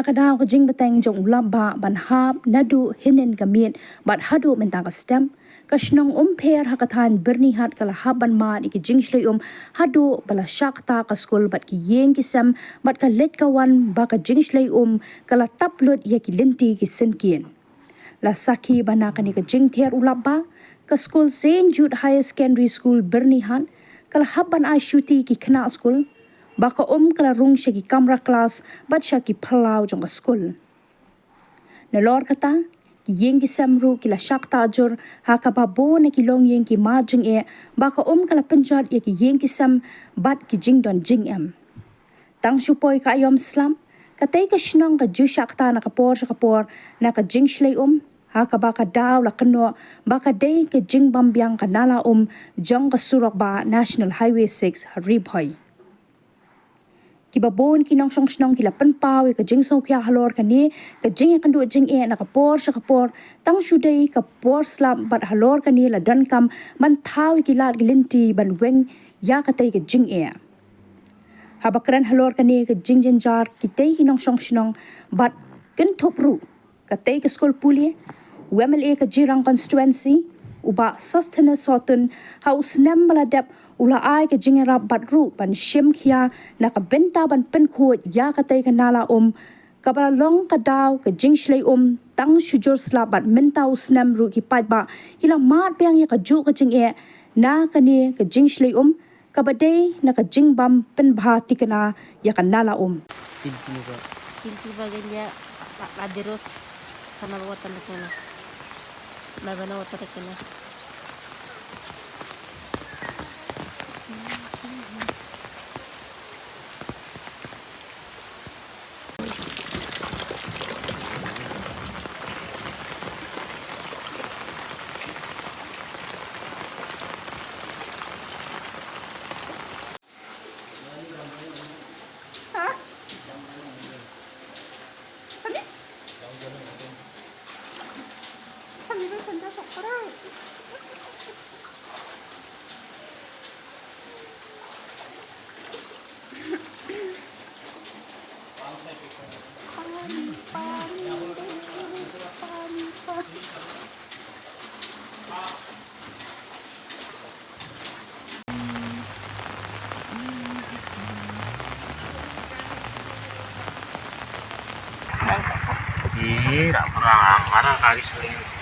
kadaw ka jing bateng jong Lapbah ban hap naduh hinin kamit bat hadu mentang ka stem ka shnong Umpher hakathan bernihat kala haban mat iki jing Shlei hadu bala Shah Ktah ka skul bat ki ïing ki sem bat ka let kawan ba ka jing Shlei kala taplut ya ki linti ki senkin la saki bana kani ka jing ther Lapbah ka skul St Jude Higher Secondary School bernihat kala haban ai shuti ki kena skul baka kala rung syaki kamera kelas bat syaki pelau jong skul. Nalor kata, ki ïing ki samru kila Shah Ktah jur haka babo na ki long ïing ki ma jing baka kala penjat ya ki ïing ki sam bat ki jing don jing Tang syupoi ka ayom slam, katay ka shnong ka ju Shah Ktah na kapor na ka jing Shlei haka baka daw la keno baka day ka jing bambiang ka nala jong ka surok ba National Highway 6 haribhoy. Kiba bon kinong song snong kila penpau ka jing so kya halor kani ka jing kan du jing na kapor tang shudai ka por slam bat halor kani la dan kam man thau kila gilinti ban weng ya ka tai ka jing habakran halor kani ka jing jar ki tai kinong song snong bat kynthup ru ka tai ka skul puli WMLA ka jirang constituency uba sostene sotun haus nem baladap ula ai ke jingera batru ban shemkhia na ka benta ban penkhut ya ka tai kanala kabala long kadaw ka jing Shlei tang shujur sla bat mentau snam ru ki paidbah kila mat bang ya ka ju ka jing na kani ka jing Shlei kabade na ka jing bam penbha tikana ya kanala Pinsiba ganya adiros sama watan kana labana watan kana Sanira senda sorkar. Tak pernah, mana kali sering.